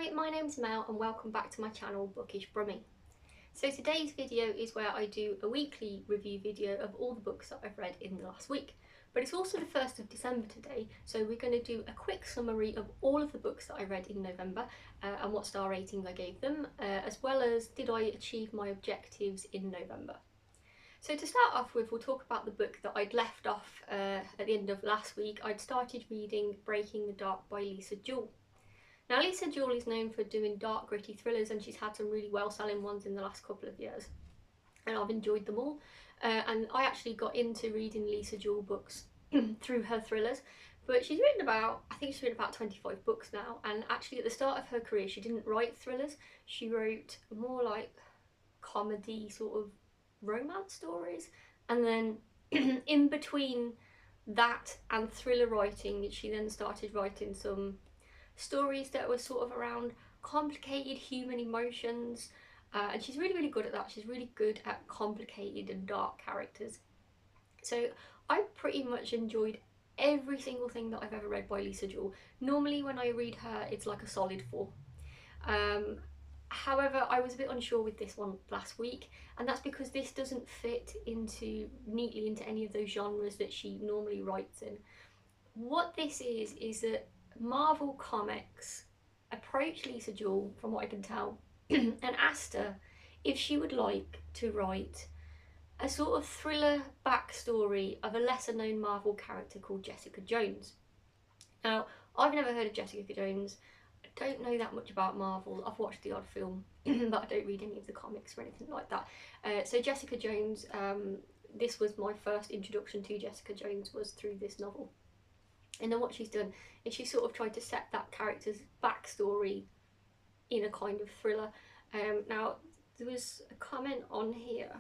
Hi, my name's Mel and welcome back to my channel Bookish Brummie. So today's video is where I do a weekly review video of all the books that I've read in the last week. But it's also the 1st of December today, so we're going to do a quick summary of all of the books that I read in November and what star ratings I gave them, as well as did I achieve my objectives in November. So to start off with, we'll talk about the book that I'd left off at the end of last week. I'd started reading Breaking the Dark by Lisa Jewell. Now, Lisa Jewell is known for doing dark, gritty thrillers, and she's had some really well-selling ones in the last couple of years, and I've enjoyed them all. And I actually got into reading Lisa Jewell books through her thrillers, but she's written about, I think she's written about 25 books now, and actually at the start of her career she didn't write thrillers, she wrote more like comedy sort of romance stories, and then in between that and thriller writing she then started writing some stories that were sort of around complicated human emotions, and she's really good at that. She's really good at complicated and dark characters. So I pretty much enjoyed every single thing that I've ever read by Lisa Jewell. Normally when I read her it's like a solid 4. However, I was a bit unsure with this one last week, and that's because this doesn't fit neatly into any of those genres that she normally writes in. What this is that Marvel Comics approached Lisa Jewell, from what I can tell, and asked her if she would like to write a sort of thriller backstory of a lesser known Marvel character called Jessica Jones. Now, I've never heard of Jessica Jones. I don't know that much about Marvel. I've watched the odd film, but I don't read any of the comics or anything like that. So Jessica Jones, this was my first introduction to Jessica Jones, was through this novel. And then what she's done is she sort of tried to set that character's backstory in a kind of thriller. Now, there was a comment on here,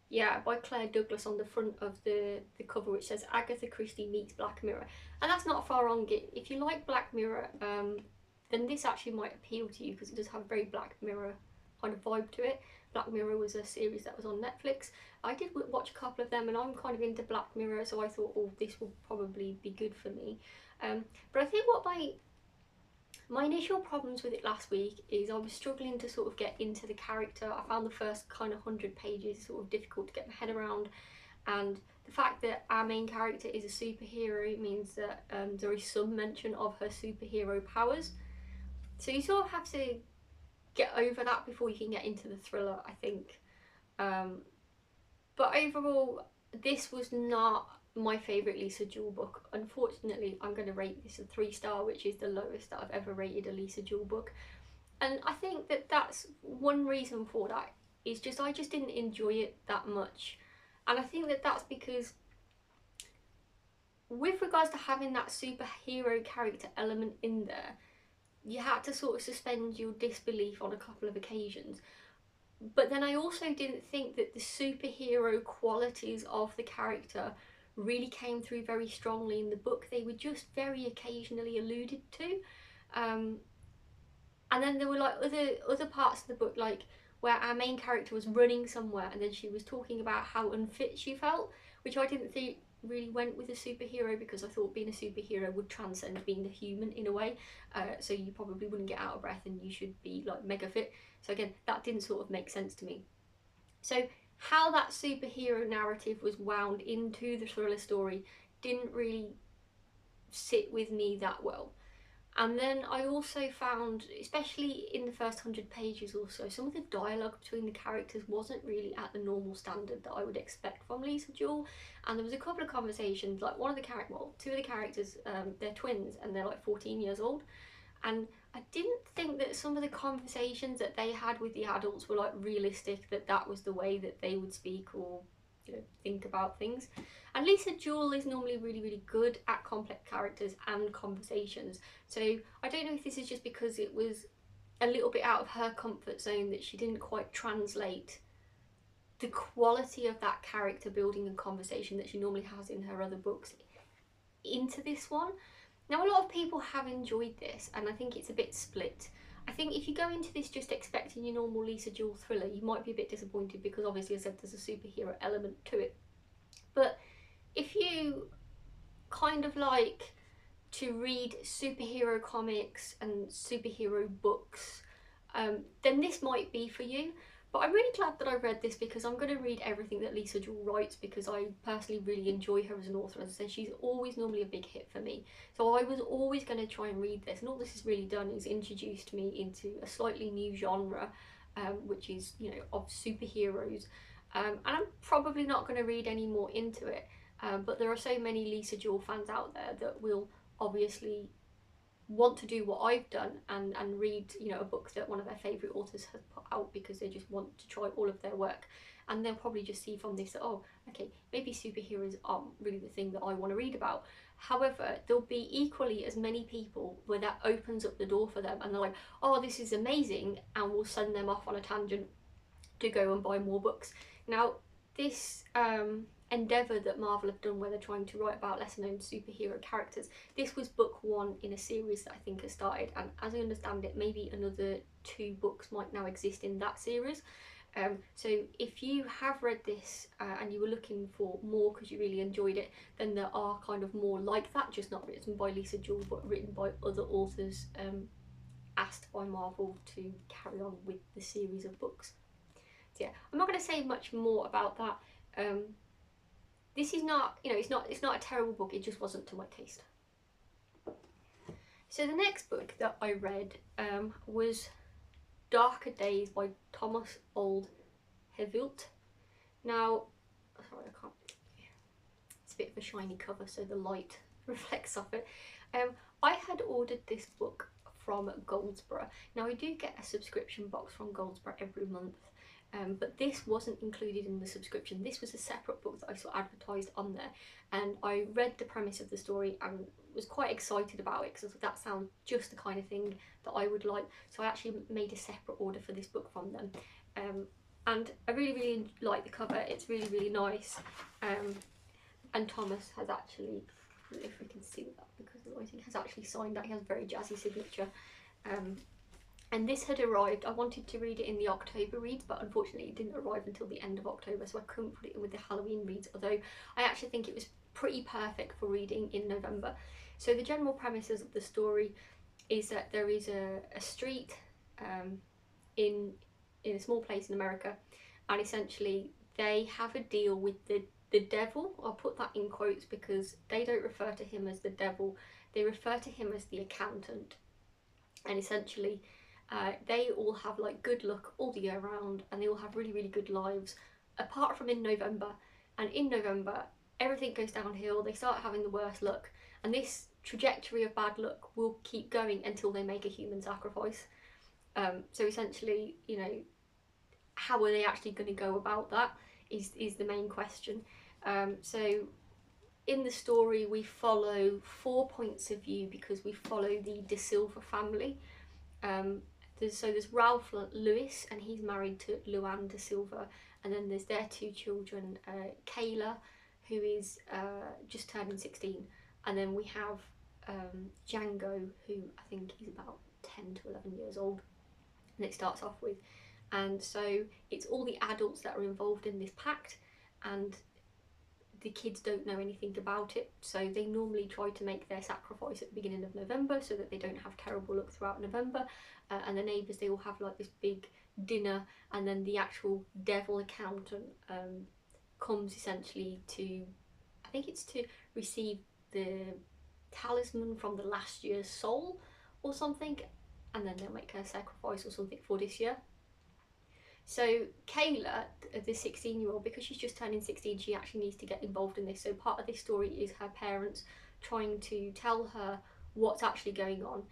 yeah, by Claire Douglas on the front of the cover, which says Agatha Christie meets Black Mirror. And that's not far wrong. If you like Black Mirror, then this actually might appeal to you, because it does have a very Black Mirror kind of vibe to it. Black Mirror was a series that was on Netflix. I did watch a couple of them, and I'm kind of into Black Mirror, so I thought, oh, this will probably be good for me. But I think what my initial problems with it last week is I was struggling to sort of get into the character. I found the first kind of 100 pages sort of difficult to get my head around, and the fact that our main character is a superhero means that there is some mention of her superhero powers. So you sort of have to get over that before you can get into the thriller, I think. But overall, this was not my favourite Lisa Jewell book. Unfortunately, I'm going to rate this a 3-star, which is the lowest that I've ever rated a Lisa Jewell book. And I think that that's one reason for that, is just I just didn't enjoy it that much. And I think that that's because with regards to having that superhero character element in there, you had to sort of suspend your disbelief on a couple of occasions. But then I also didn't think that the superhero qualities of the character really came through very strongly in the book. They were just very occasionally alluded to. And then there were like other parts of the book, like where our main character was running somewhere and then she was talking about how unfit she felt, which I didn't think really went with a superhero, because I thought being a superhero would transcend being a human in a way. So you probably wouldn't get out of breath and you should be like mega fit. So again, that didn't sort of make sense to me. So how that superhero narrative was wound into the thriller story didn't really sit with me that well. And then I also found, especially in the first 100 pages or so, some of the dialogue between the characters wasn't really at the normal standard that I would expect from Lisa Jewell. And there was a couple of conversations, like two of the characters, they're twins and they're like 14 years old. And I didn't think that some of the conversations that they had with the adults were like realistic, that was the way that they would speak or, you know, think about things. And Lisa Jewell is normally really good at complex characters and conversations. So I don't know if this is just because it was a little bit out of her comfort zone that she didn't quite translate the quality of that character building and conversation that she normally has in her other books into this one. Now, a lot of people have enjoyed this, and I think it's a bit split. I think if you go into this just expecting your normal Lisa Jewell thriller, you might be a bit disappointed, because obviously, as I said, there's a superhero element to it. But if you kind of like to read superhero comics and superhero books, then this might be for you. But I'm really glad that I read this, because I'm going to read everything that Lisa Jewell writes, because I personally really enjoy her as an author. As I said, she's always normally a big hit for me. So I was always going to try and read this, and all this has really done is introduced me into a slightly new genre, which is, you know, of superheroes. And I'm probably not going to read any more into it, but there are so many Lisa Jewell fans out there that will obviously want to do what I've done and read, you know, a book that one of their favourite authors has put out, because they just want to try all of their work, and they'll probably just see from this that, oh, okay, maybe superheroes aren't really the thing that I want to read about. However, there'll be equally as many people where that opens up the door for them, and they're like, oh, this is amazing, and we'll send them off on a tangent to go and buy more books. Now, this endeavour that Marvel have done, where they're trying to write about lesser known superhero characters, this was book one in a series that I think has started, and as I understand it, maybe another 2 books might now exist in that series. So if you have read this and you were looking for more because you really enjoyed it, then there are kind of more like that, just not written by Lisa Jewell but written by other authors asked by Marvel to carry on with the series of books. So yeah, I'm not going to say much more about that. This is not, you know, it's not a terrible book, it just wasn't to my taste. So the next book that I read was Darker Days by Thomas Olde Heuvelt. Now, sorry, I can't, it's a bit of a shiny cover, so the light reflects off it. I had ordered this book from Goldsborough. Now, I do get a subscription box from Goldsborough every month, but this wasn't included in the subscription. This was a separate book that I saw advertised on there, and I read the premise of the story and was quite excited about it, because that sounds just the kind of thing that I would like. So I actually made a separate order for this book from them, and I really like the cover. It's really nice, and Thomas has actually, if we can see that because the lighting, has actually signed that. He has a very jazzy signature. And this had arrived, I wanted to read it in the October reads, but unfortunately it didn't arrive until the end of October, so I couldn't put it in with the Halloween reads, although I actually think it was pretty perfect for reading in November. So the general premises of the story is that there is a street in a small place in America, and essentially they have a deal with the devil. I'll put that in quotes because they don't refer to him as the devil, they refer to him as the accountant. And essentially they all have like good luck all the year round, and they all have really good lives, apart from in November. And in November everything goes downhill, they start having the worst luck, and this trajectory of bad luck will keep going until they make a human sacrifice. So essentially, you know, how are they actually going to go about that is the main question. So in the story we follow 4 points of view, because we follow the De Silva family. There's Ralph Lewis, and he's married to Luann De Silva, and then there's their 2 children, Kayla, who is just turning 16, and then we have Django, who I think is about 10 to 11 years old, and it starts off with. And so it's all the adults that are involved in this pact, and the kids don't know anything about it, so they normally try to make their sacrifice at the beginning of November so that they don't have terrible luck throughout November. And the neighbours, they all have like this big dinner, and then the actual devil accountant comes essentially to, I think it's to receive the talisman from the last year's soul or something, and then they'll make a sacrifice or something for this year. So Kayla, the 16-year-old, because she's just turning 16, she actually needs to get involved in this. So part of this story is her parents trying to tell her what's actually going on,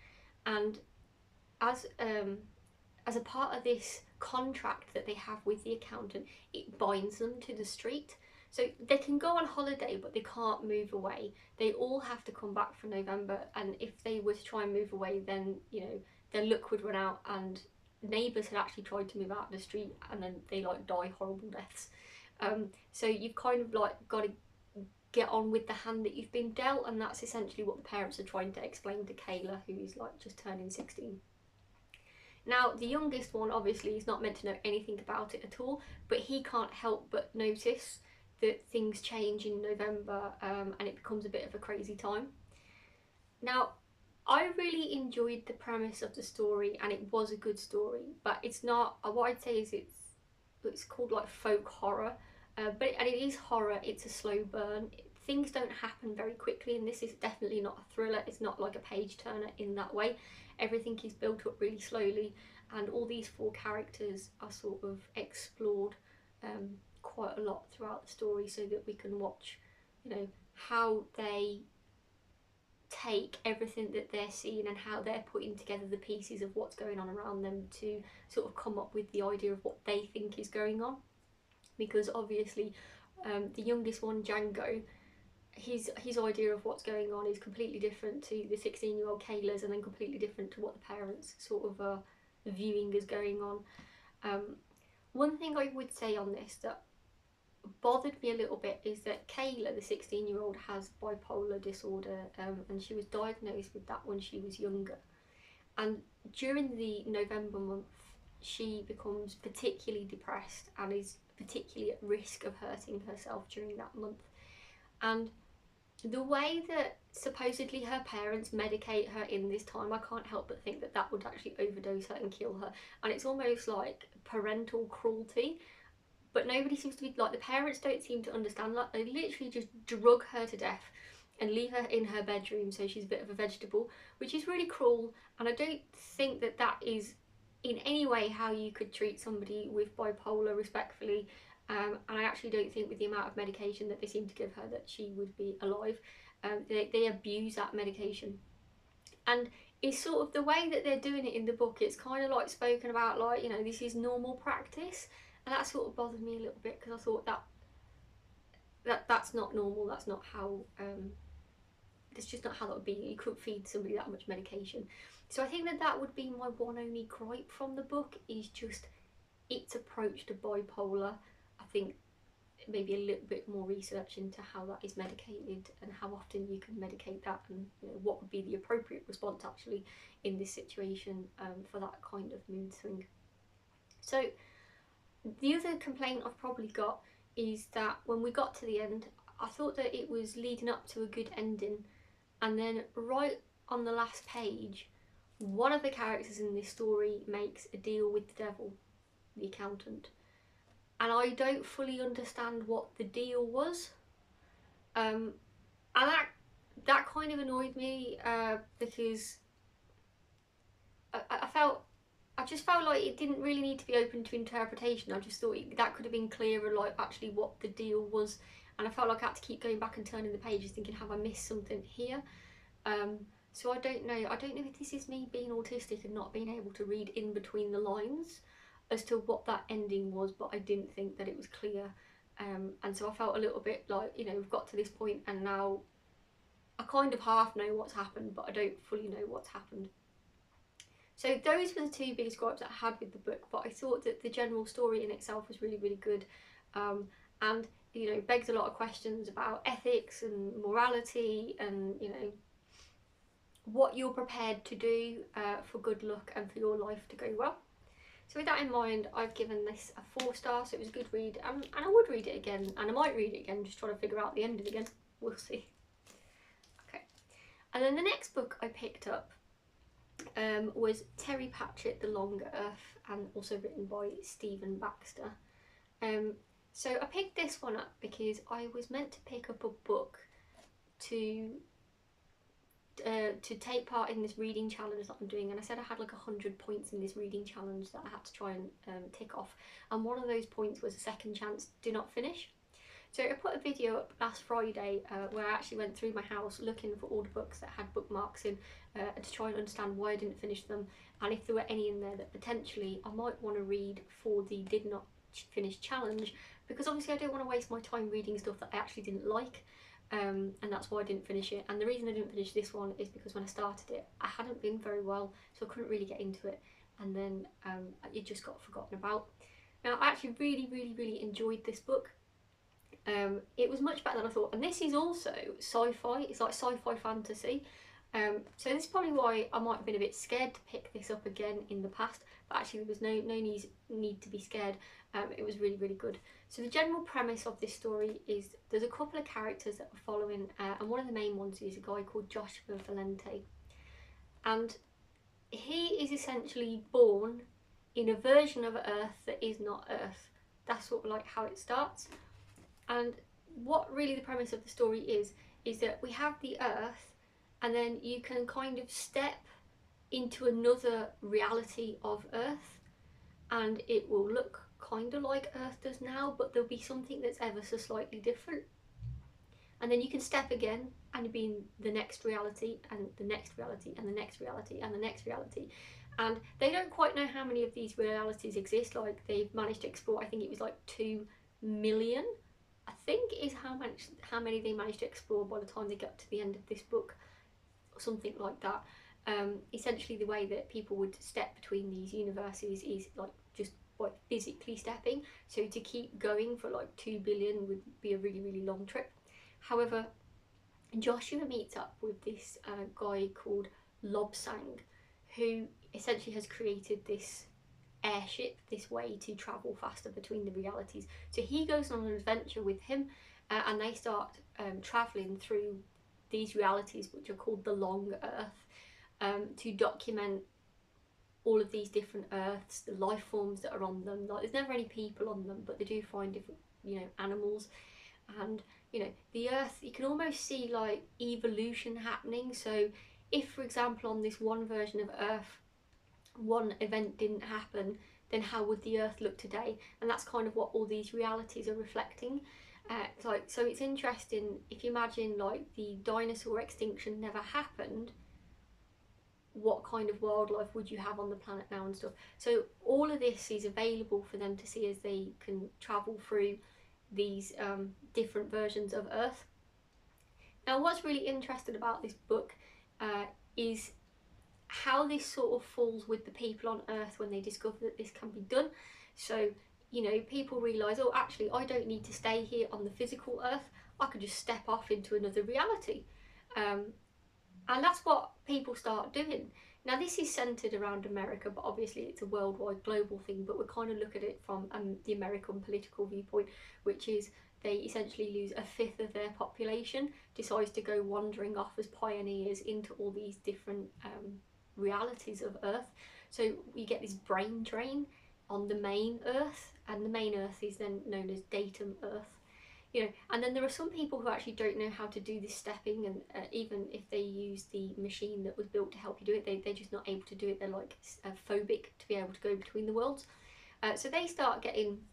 and as a part of this contract that they have with the accountant, it binds them to the street. So they can go on holiday, but they can't move away. They all have to come back for November, and if they were to try and move away, then, you know, their luck would run out, and neighbours had actually tried to move out of the street and then they like die horrible deaths. So you've kind of like got to get on with the hand that you've been dealt, and that's essentially what the parents are trying to explain to Kayla, who is like just turning 16. Now the youngest one obviously is not meant to know anything about it at all, but he can't help but notice that things change in November, and it becomes a bit of a crazy time. Now, I really enjoyed the premise of the story, and it was a good story, but it's not, what I'd say is it's called like folk horror, and it is horror. It's a slow burn. Things don't happen very quickly, and this is definitely not a thriller. It's not like a page turner in that way. Everything is built up really slowly, and all these four characters are sort of explored quite a lot throughout the story, so that we can watch, you know, how they take everything that they're seeing and how they're putting together the pieces of what's going on around them to sort of come up with the idea of what they think is going on. Because obviously, the youngest one, Django, his idea of what's going on is completely different to the 16-year-old Kayla's, and then completely different to what the parents sort of are viewing as going on. One thing I would say on this that bothered me a little bit is that Kayla, the 16-year-old, has bipolar disorder, and she was diagnosed with that when she was younger. And during the November month, she becomes particularly depressed and is particularly at risk of hurting herself during that month. And the way that supposedly her parents medicate her in this time, I can't help but think that that would actually overdose her and kill her. And it's almost like parental cruelty. But nobody seems to be, like, the parents don't seem to understand. Like, they literally just drug her to death and leave her in her bedroom so she's a bit of a vegetable, which is really cruel. And I don't think that that is in any way how you could treat somebody with bipolar respectfully. And I actually don't think with the amount of medication that they seem to give her that she would be alive. They abuse that medication. And it's sort of the way that they're doing it in the book, it's kind of like spoken about like, you know, this is normal practice. And that sort of bothered me a little bit, because I thought that's not normal. That's not how, that's just not how that would be. You couldn't feed somebody that much medication. So I think that that would be my one only gripe from the book, is just its approach to bipolar. I think maybe a little bit more research into how that is medicated and how often you can medicate that, and you know, what would be the appropriate response actually in this situation for that kind of mood swing. So the other complaint I've probably got is that when we got to the end, I thought that it was leading up to a good ending, and then right on the last page, one of the characters in this story makes a deal with the devil, the accountant, and I don't fully understand what the deal was. And that kind of annoyed me, because I just felt like it didn't really need to be open to interpretation. I just thought that could have been clearer, like actually what the deal was. And I felt like I had to keep going back and turning the pages thinking, have I missed something here? So I don't know. I don't know if this is me being autistic and not being able to read in between the lines as to what that ending was, but I didn't think that it was clear. And so I felt a little bit like, you know, we've got to this point and now I kind of half know what's happened, but I don't fully know what's happened. So those were the two biggest gripes that I had with the book, but I thought that the general story in itself was really, really good, and you know, begs a lot of questions about ethics and morality, and you know, what you're prepared to do for good luck and for your life to go well. So with that in mind, I've given this a 4 stars. So it was a good read, and I would read it again, and I might read it again, just trying to figure out the ending again. We'll see. Okay, and then the next book I picked up was Terry Pratchett, The Long Earth, and also written by Stephen Baxter. So I picked this one up because I was meant to pick up a book to take part in this reading challenge that I'm doing, and I said I had like 100 points in this reading challenge that I had to try and tick off, and one of those points was a second chance do not finish. So I put a video up last Friday where I actually went through my house looking for all the books that had bookmarks in, to try and understand why I didn't finish them, and if there were any in there that potentially I might want to read for the did not finish challenge, because obviously I don't want to waste my time reading stuff that I actually didn't like, and that's why I didn't finish it. And the reason I didn't finish this one is because when I started it I hadn't been very well, so I couldn't really get into it, and then it just got forgotten about. Now I actually really enjoyed this book. It was much better than I thought, and this is also sci-fi. It's like sci-fi fantasy, so this is probably why I might have been a bit scared to pick this up again in the past, but actually there was no need to be scared. It was really good. So the general premise of this story is there's a couple of characters that we're following, and one of the main ones is a guy called Joshua Valente, and he is essentially born in a version of Earth that is not Earth. That's sort of like how it starts. And what really the premise of the story is that we have the Earth, and then you can kind of step into another reality of Earth, and it will look kind of like Earth does now, but there'll be something that's ever so slightly different. And then you can step again and be in the next reality, and the next reality, and the next reality, and the next reality. And they don't quite know how many of these realities exist. Like, they've managed to explore, I think it was like 2 million, I think is how many they managed to explore by the time they got to the end of this book, or something like that. Essentially the way that people would step between these universes is like just by physically stepping. So to keep going for like 2 billion would be a really, really long trip. However, Joshua meets up with this guy called Lobsang, who essentially has created this airship, this way to travel faster between the realities. So he goes on an adventure with him, and they start travelling through these realities, which are called the Long Earth, to document all of these different Earths, the life forms that are on them. Like, there's never any people on them, but they do find different, animals. And the Earth, you can almost see like evolution happening. So if, for example, on this one version of Earth, one event didn't happen, then how would the Earth look today? And that's kind of what all these realities are reflecting. So it's interesting, if you imagine like the dinosaur extinction never happened, what kind of wildlife would you have on the planet now and stuff. So all of this is available for them to see as they can travel through these different versions of Earth. Now, what's really interesting about this book is how this sort of falls with the people on Earth when they discover that this can be done. So, people realise, oh, actually, I don't need to stay here on the physical Earth. I could just step off into another reality. And that's what people start doing. Now, this is centred around America, but obviously it's a worldwide, global thing, but we kind of look at it from the American political viewpoint, which is they essentially lose 1/5 of their population, decides to go wandering off as pioneers into all these different realities of Earth. So you get this brain drain on the main Earth, and the main Earth is then known as datum Earth. And then there are some people who actually don't know how to do this stepping, and even if they use the machine that was built to help you do it, they're just not able to do it. They're like phobic to be able to go between the worlds. So they start getting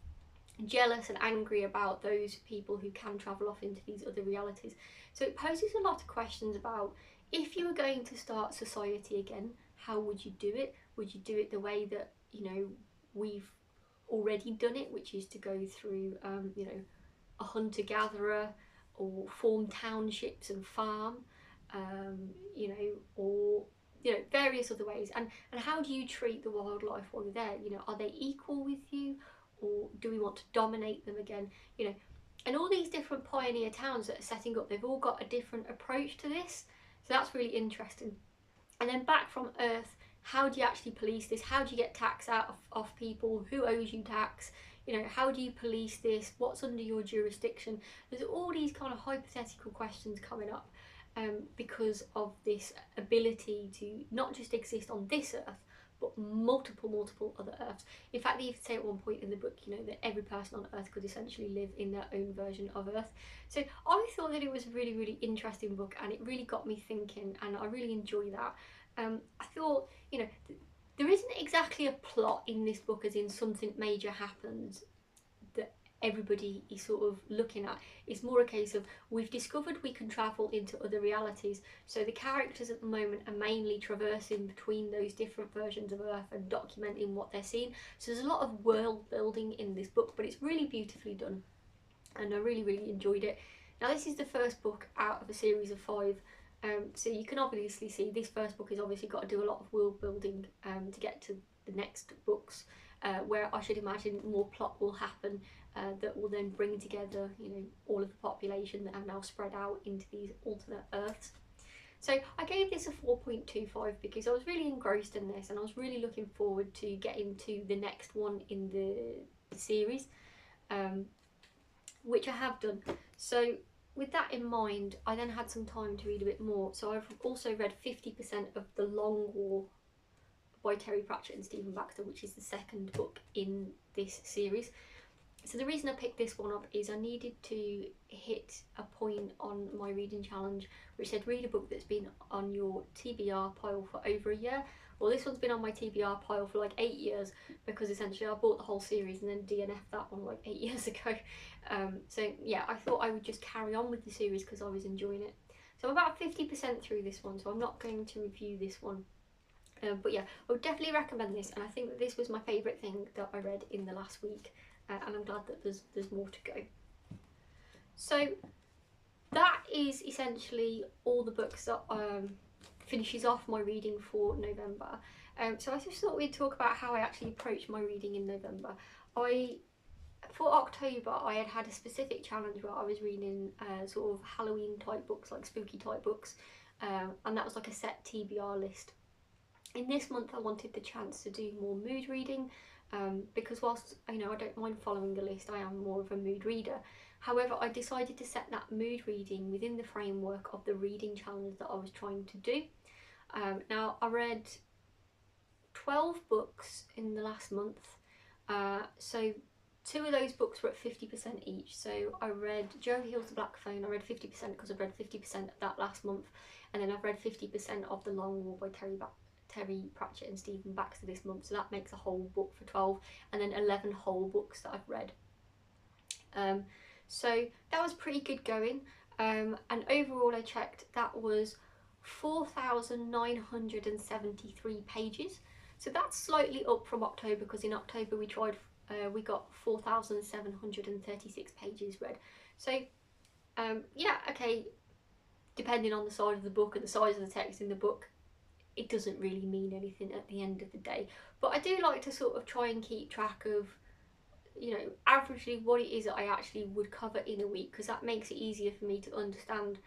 jealous and angry about those people who can travel off into these other realities. So it poses a lot of questions about, if you were going to start society again, how would you do it? Would you do it the way that we've already done it, which is to go through a hunter-gatherer, or form townships and farm, or various other ways. And how do you treat the wildlife while you're there? Are they equal with you, or do we want to dominate them again? And all these different pioneer towns that are setting up, they've all got a different approach to this. So that's really interesting. And then back from Earth, how do you actually police this? How do you get tax out of people? Who owes you tax? How do you police this? What's under your jurisdiction? There's all these kind of hypothetical questions coming up because of this ability to not just exist on this Earth, but multiple other Earths. In fact, they even say at one point in the book, that every person on Earth could essentially live in their own version of Earth. So I thought that it was a really, really interesting book, and it really got me thinking, and I really enjoy that. I thought, there isn't exactly a plot in this book, as in something major happens that everybody is sort of looking at. It's more a case of, we've discovered we can travel into other realities, so the characters at the moment are mainly traversing between those different versions of Earth and documenting what they're seeing. So there's a lot of world building in this book, but it's really beautifully done, and I really, really enjoyed it. Now, this is the first book out of a series of 5. So you can obviously see this first book has obviously got to do a lot of world building to get to the next books, where I should imagine more plot will happen that will then bring together, all of the population that have now spread out into these alternate Earths. So I gave this a 4.25 because I was really engrossed in this, and I was really looking forward to getting to the next one in the series. which I have done. So with that in mind, I then had some time to read a bit more. So I've also read 50% of The Long War by Terry Pratchett and Stephen Baxter, which is the second book in this series. So the reason I picked this one up is I needed to hit a point on my reading challenge which said read a book that's been on your TBR pile for over a year. Well, this one's been on my TBR pile for like 8 years, because essentially I bought the whole series and then DNF'd that one like 8 years ago. So yeah, I thought I would just carry on with the series because I was enjoying it. So I'm about 50% through this one, so I'm not going to review this one. But yeah, I would definitely recommend this, and I think that this was my favourite thing that I read in the last week, and I'm glad that there's more to go. So that is essentially all the books that finishes off my reading for November. So I just thought we'd talk about how I actually approach my reading in November. For October, I had a specific challenge where I was reading sort of Halloween type books, like spooky type books, and that was like a set TBR list. In this month I wanted the chance to do more mood reading, because whilst I don't mind following a list, I am more of a mood reader. However, I decided to set that mood reading within the framework of the reading challenge that I was trying to do. Now, I read 12 books in the last month, so 2 of those books were at 50% each. So I read Joe Hill's The Black Phone, I read 50% because I've read 50% of that last month, and then I've read 50% of The Long War by Terry Pratchett and Stephen Baxter this month, so that makes a whole book for 12, and then 11 whole books that I've read. So that was pretty good going, and overall I checked that was 4,973 pages. So that's slightly up from October, because in October we got 4,736 pages read. So yeah, okay, depending on the size of the book and the size of the text in the book, it doesn't really mean anything at the end of the day. But I do like to sort of try and keep track of, averagely what it is that I actually would cover in a week, because that makes it easier for me to understand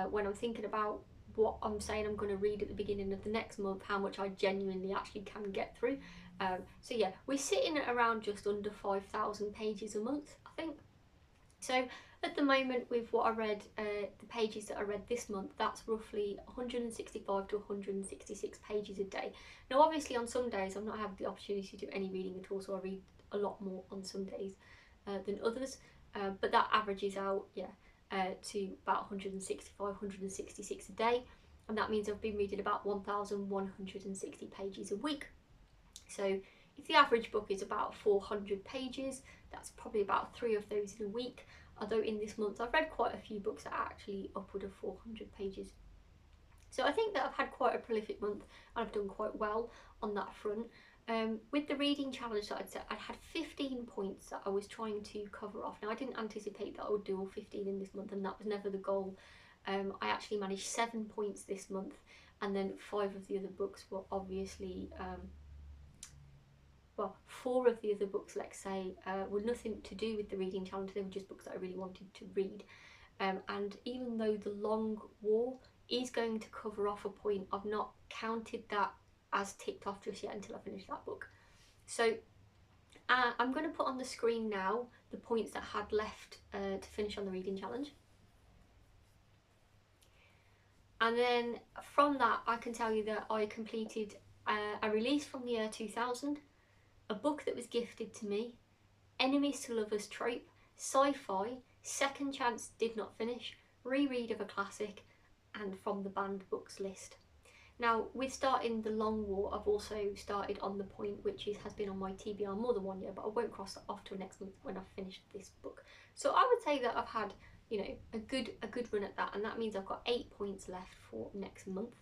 when I'm thinking about what I'm saying I'm going to read at the beginning of the next month, how much I genuinely actually can get through. So yeah, we're sitting at around just under 5,000 pages a month, I think. So at the moment, with what I read, the pages that I read this month, that's roughly 165 to 166 pages a day. Now obviously on some days I've not had the opportunity to do any reading at all, so I read a lot more on some days than others, but that averages out, to about 165, 166 a day, and that means I've been reading about 1,160 pages a week. So if the average book is about 400 pages, that's probably about 3 of those in a week. Although in this month I've read quite a few books that are actually upward of 400 pages. So I think that I've had quite a prolific month, and I've done quite well on that front. With the reading challenge that I'd set, I'd had 15 points that I was trying to cover off. Now I didn't anticipate that I would do all 15 in this month, and that was never the goal. I actually managed 7 points this month, and then 5 of the other books were obviously 4 of the other books, let's say, were nothing to do with the reading challenge. They were just books that I really wanted to read. And even though The Long War is going to cover off a point, I've not counted that as ticked off just yet until I finish that book. So I'm going to put on the screen now the points that I had left to finish on the reading challenge. And then from that I can tell you that I completed a release from the year 2000, a book that was gifted to me, enemies to lovers trope, sci-fi, second chance did not finish, reread of a classic, and from the banned books list. Now, with starting The Long War, I've also started on the point which has been on my TBR more than 1 year, but I won't cross that off till next month when I've finished this book. So I would say that I've had, a good run at that, and that means I've got 8 points left for next month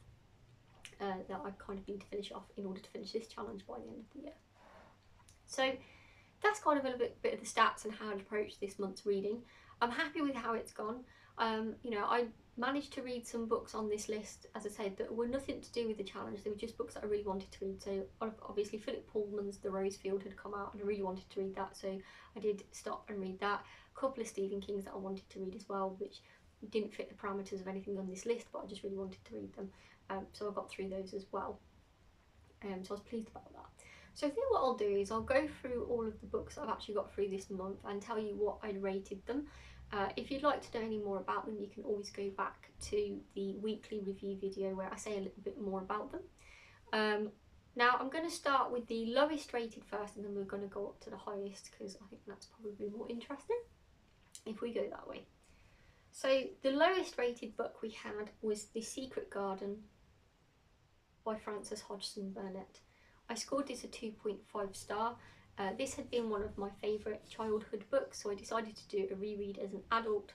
that I kind of need to finish off in order to finish this challenge by the end of the year. So that's kind of a little bit of the stats and how I'd approach this month's reading. I'm happy with how it's gone. I managed to read some books on this list, as I said, that were nothing to do with the challenge. They were just books that I really wanted to read. So obviously Philip Pullman's The Rose Field had come out and I really wanted to read that, so I did stop and read that. A couple of Stephen King's that I wanted to read as well, which didn't fit the parameters of anything on this list, but I just really wanted to read them. So I got through those as well. So I was pleased about that. So I think what I'll do is I'll go through all of the books that I've actually got through this month and tell you what I'd rated them. If you'd like to know any more about them, you can always go back to the weekly review video where I say a little bit more about them. Now I'm going to start with the lowest rated first, and then we're going to go up to the highest because I think that's probably more interesting if we go that way. So the lowest rated book we had was The Secret Garden by Frances Hodgson Burnett. I scored this a 2.5 star. This had been one of my favourite childhood books, so I decided to do a reread as an adult,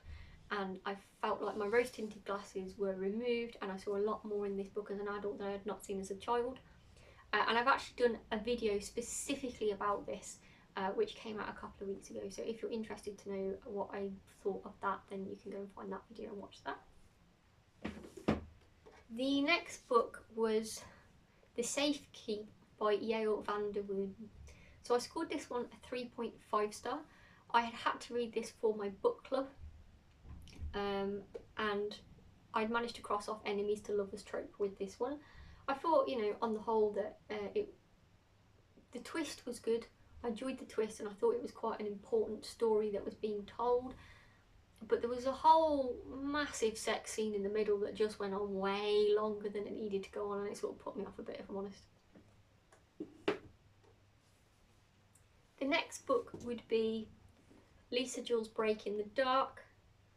and I felt like my rose tinted glasses were removed and I saw a lot more in this book as an adult than I had not seen as a child. And I've actually done a video specifically about this, which came out a couple of weeks ago, so if you're interested to know what I thought of that, then you can go and find that video and watch that. The next book was The Safe Keep by Jewell van der Woon. So I scored this one a 3.5 star. I had to read this for my book club, and I'd managed to cross off enemies to lovers trope with this one. I thought, you know, on the whole that the twist was good. I enjoyed the twist and I thought it was quite an important story that was being told. But there was a whole massive sex scene in the middle that just went on way longer than it needed to go on, and it sort of put me off a bit, if I'm honest. The next book would be Lisa Jewell's Break in the Dark.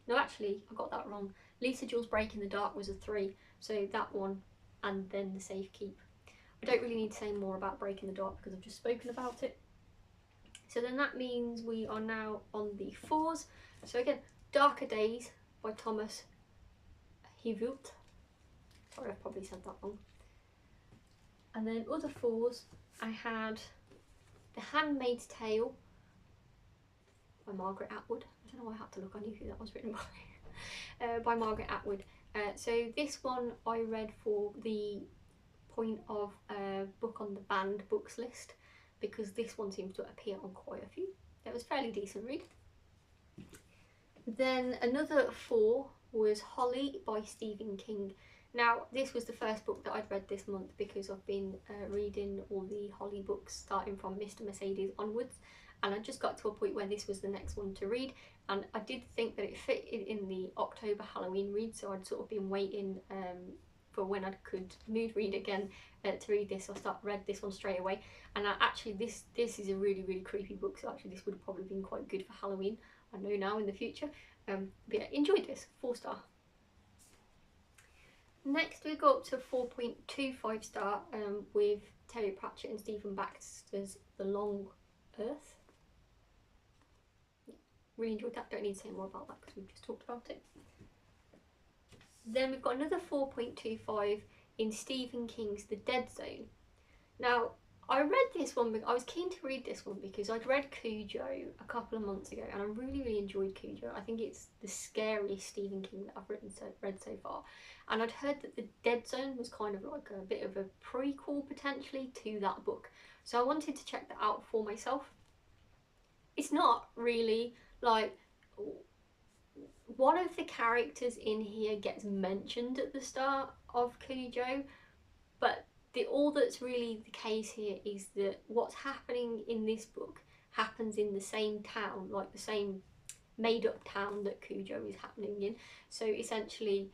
No, actually, I got that wrong. Lisa Jewell's Break in the Dark was a 3, so that one and then The Safe Keep. I don't really need to say more about Break in the Dark because I've just spoken about it. So then that means we are now on the 4s. So again, Darker Days by Thomas Heuvelt. Sorry, I've probably said that wrong. And then other 4s, I had The Handmaid's Tale by Margaret Atwood. I don't know why I had to look, I knew who that was written by Margaret Atwood. So this one I read for the point of book on the banned books list, because this one seems to appear on quite a few. It was a fairly decent read. Then another 4 was Holly by Stephen King. Now this was the first book that I'd read this month because I've been reading all the Holly books starting from Mr. Mercedes onwards, and I just got to a point where this was the next one to read, and I did think that it fit in the October Halloween read, so I'd sort of been waiting for when I could mood read again to read this. So I read this one straight away, and actually this is a really creepy book, so actually this would have probably been quite good for Halloween, I know now, in the future. But yeah, enjoyed this, 4 star. Next we go up to 4.25 star with Terry Pratchett and Stephen Baxter's The Long Earth. Really enjoyed that, don't need to say more about that because we've just talked about it. Then we've got another 4.25 in Stephen King's The Dead Zone. Now I read this one, I was keen to read this one because I'd read Cujo a couple of months ago and I really enjoyed Cujo. I think it's the scariest Stephen King that I've read so far. And I'd heard that The Dead Zone was kind of like a bit of a prequel potentially to that book. So I wanted to check that out for myself. It's not really like, one of the characters in here gets mentioned at the start of Cujo, but all that's really the case here is that what's happening in this book happens in the same town, like the same made-up town that Cujo is happening in. So essentially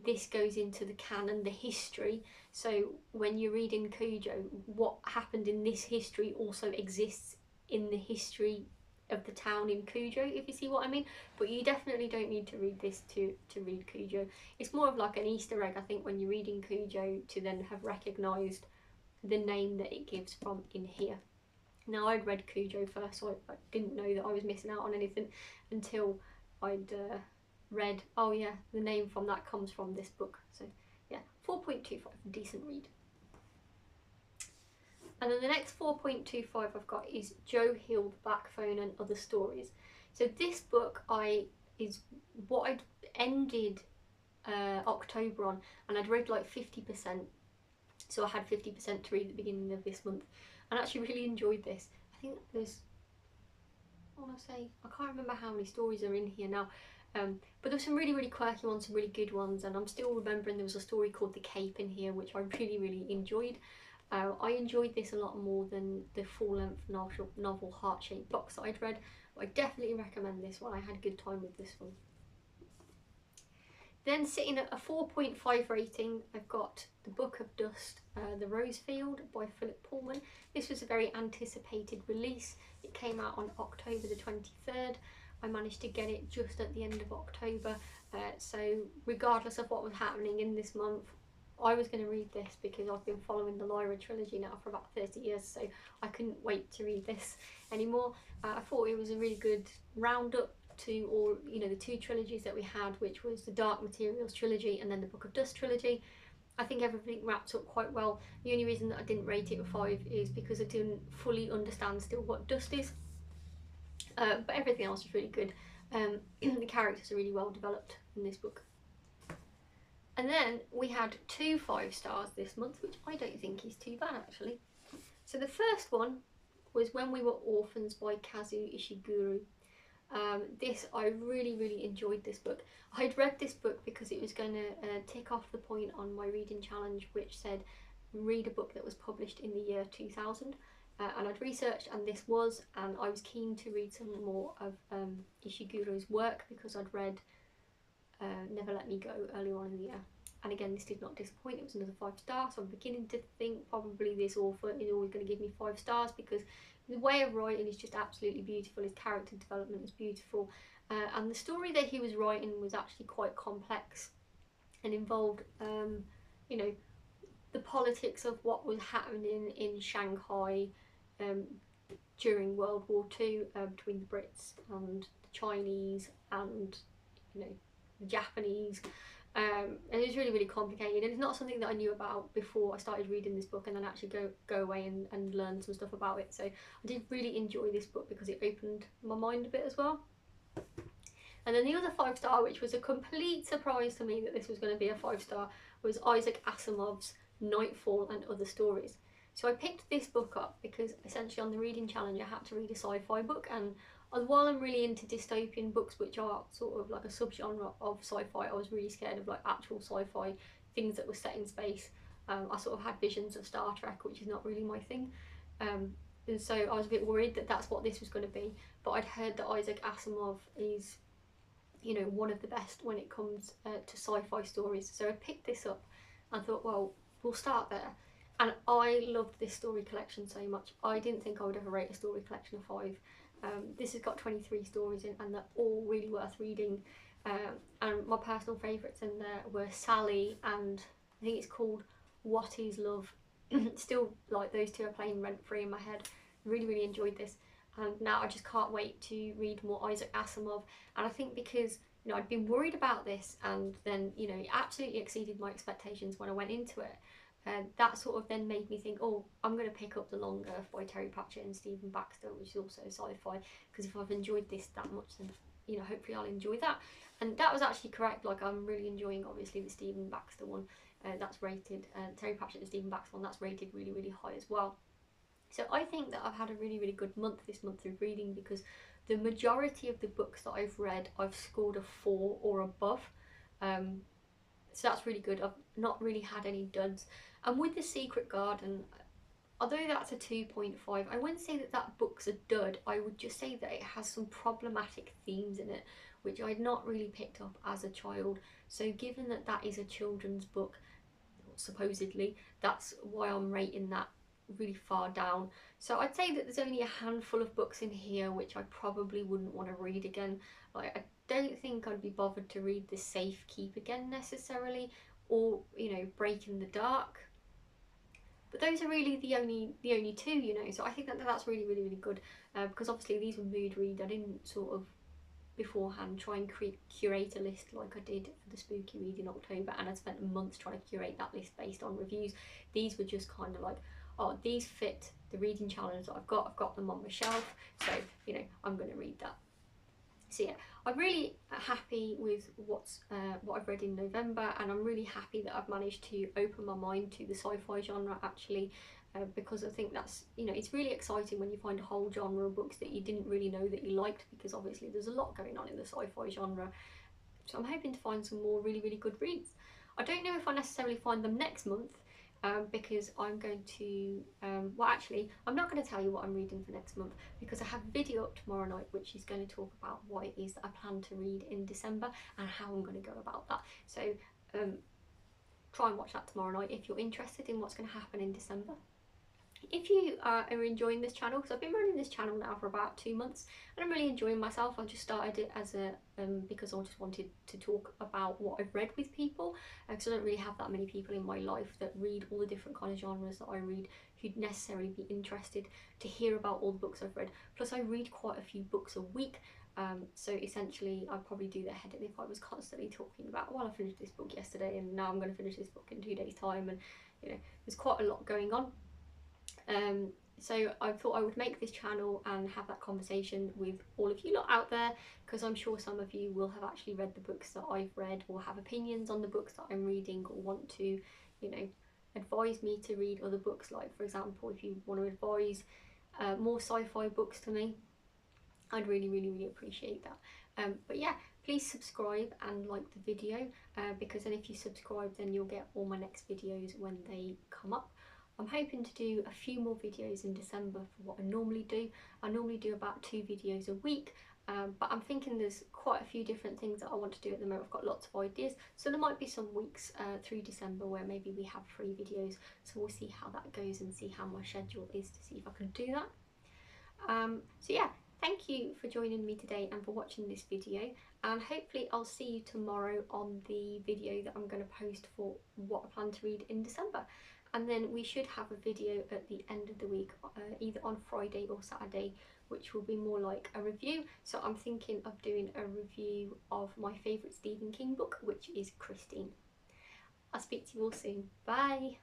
this goes into the canon, the history. So when you're reading Cujo, what happened in this history also exists in the history of the town in Cujo, if you see what I mean. But you definitely don't need to read this to read Cujo. It's more of like an Easter egg, I think, when you're reading Cujo, to then have recognised the name that it gives from in here. Now I'd read Cujo first, so I didn't know that I was missing out on anything until I'd read, oh yeah, the name from that comes from this book. So yeah, 4.25, decent read. And then the next 4.25 I've got is Joe Hill, The Backbone and Other Stories. So this book is what I'd ended October on, and I'd read like 50%. So I had 50% to read at the beginning of this month, and I actually really enjoyed this. I think there's, I want to say, I can't remember how many stories are in here now, but there's some really quirky ones, some really good ones, and I'm still remembering there was a story called The Cape in here, which I really enjoyed. I enjoyed this a lot more than the full-length novel Heart-Shaped Box that I'd read. But I definitely recommend this one. I had a good time with this one. Then sitting at a 4.5 rating, I've got The Book of Dust, The Rose Field by Philip Pullman. This was a very anticipated release. It came out on October the 23rd. I managed to get it just at the end of October. So regardless of what was happening in this month, I was going to read this because I've been following the Lyra trilogy now for about 30 years, so I couldn't wait to read this anymore. I thought it was a really good roundup to all, you know, the two trilogies that we had, which was the Dark Materials trilogy and then the Book of Dust trilogy. I think everything wraps up quite well. The only reason that I didn't rate it a 5 is because I didn't fully understand still what dust is, but everything else was really good. The characters are really well developed in this book. And then we had 2 5 stars this month, which I don't think is too bad actually. So the first one was When We Were Orphans by Kazu Ishiguro. I really enjoyed this book. I'd read this book because it was going to tick off the point on my reading challenge, which said read a book that was published in the year 2000. And I'd researched, and this was, and I was keen to read some more of Ishiguro's work because I'd read Never Let Me Go earlier on in the year. And again, this did not disappoint. It was another 5 stars. So I'm beginning to think probably this author is always going to give me 5 stars because the way of writing is just absolutely beautiful. His character development is beautiful. And the story that he was writing was actually quite complex and involved, you know, the politics of what was happening in Shanghai during World War II between the Brits and the Chinese and, you know, the Japanese. And it was really complicated, and it's not something that I knew about before I started reading this book and then actually go away and learn some stuff about it. So I did really enjoy this book because it opened my mind a bit as well. And then the other 5 star, which was a complete surprise to me that this was going to be a 5 star, was Isaac Asimov's Nightfall and Other Stories. So I picked this book up because essentially on the reading challenge I had to read a sci-fi book, and while I'm really into dystopian books, which are sort of like a subgenre of sci-fi, I was really scared of like actual sci-fi things that were set in space. I sort of had visions of Star Trek, which is not really my thing. And so I was a bit worried that that's what this was going to be. But I'd heard that Isaac Asimov is, you know, one of the best when it comes to sci-fi stories. So I picked this up and thought, well, we'll start there. And I loved this story collection so much. I didn't think I would ever rate a story collection a 5. This has got 23 stories in, and they're all really worth reading. And my personal favourites in there were Sally and I think it's called What Is Love. Still, like, those two are playing rent free in my head. Really enjoyed this, and now I just can't wait to read more Isaac Asimov. And I think because, you know, I'd been worried about this, and then, you know, it absolutely exceeded my expectations when I went into it. That sort of then made me think, oh, I'm going to pick up The Long Earth by Terry Pratchett and Stephen Baxter, which is also sci-fi, because if I've enjoyed this that much, then, you know, hopefully I'll enjoy that. And that was actually correct. Like, I'm really enjoying, obviously, the Stephen Baxter one. That's rated, Terry Pratchett and Stephen Baxter one, that's rated really high as well. So I think that I've had a really good month this month through reading, because the majority of the books that I've read, I've scored a 4 or above. So that's really good. I've not really had any duds. And with The Secret Garden, although that's a 2.5, I wouldn't say that that book's a dud. I would just say that it has some problematic themes in it, which I'd not really picked up as a child. So given that that is a children's book, supposedly, that's why I'm rating that really far down. So I'd say that there's only a handful of books in here which I probably wouldn't want to read again. Like, I don't think I'd be bothered to read The Safe Keep again necessarily, or, you know, Break in the Dark. But those are really the only two, you know. So I think that that's really good, because obviously these were mood read. I didn't sort of beforehand try and curate a list like I did for the spooky read in October, and I spent a month trying to curate that list based on reviews. These were just kind of like, oh, these fit the reading challenge that I've got them on my shelf, so, you know, I'm going to read that. So yeah, I'm really happy with what I've read in November, and I'm really happy that I've managed to open my mind to the sci-fi genre actually, because I think that's, you know, it's really exciting when you find a whole genre of books that you didn't really know that you liked, because obviously there's a lot going on in the sci-fi genre. So I'm hoping to find some more really good reads. I don't know if I necessarily find them next month, because I'm going to, well actually, I'm not going to tell you what I'm reading for next month, because I have a video up tomorrow night which is going to talk about what it is that I plan to read in December and how I'm going to go about that. So try and watch that tomorrow night if you're interested in what's going to happen in December. If you are enjoying this channel, because I've been running this channel now for about 2 months and I'm really enjoying myself. I just started it as a because I just wanted to talk about what I've read with people, because I don't really have that many people in my life that read all the different kind of genres that I read, who'd necessarily be interested to hear about all the books I've read. Plus I read quite a few books a week, so essentially I'd probably do their head in if I was constantly talking about, well, I finished this book yesterday and now I'm going to finish this book in 2 days time, and you know, there's quite a lot going on. So I thought I would make this channel and have that conversation with all of you lot out there, because I'm sure some of you will have actually read the books that I've read, or have opinions on the books that I'm reading, or want to, you know, advise me to read other books. Like, for example, if you want to advise more sci-fi books to me, I'd really appreciate that. But yeah, please subscribe and like the video, because then if you subscribe then you'll get all my next videos when they come up. I'm hoping to do a few more videos in December for what I normally do. I normally do about 2 videos a week, but I'm thinking there's quite a few different things that I want to do at the moment. I've got lots of ideas, so there might be some weeks through December where maybe we have 3 videos, so we'll see how that goes and see how my schedule is to see if I can do that. So yeah, thank you for joining me today and for watching this video, and hopefully I'll see you tomorrow on the video that I'm going to post for what I plan to read in December. And then we should have a video at the end of the week, either on Friday or Saturday, which will be more like a review. So I'm thinking of doing a review of my favourite Stephen King book, which is Christine. I'll speak to you all soon. Bye!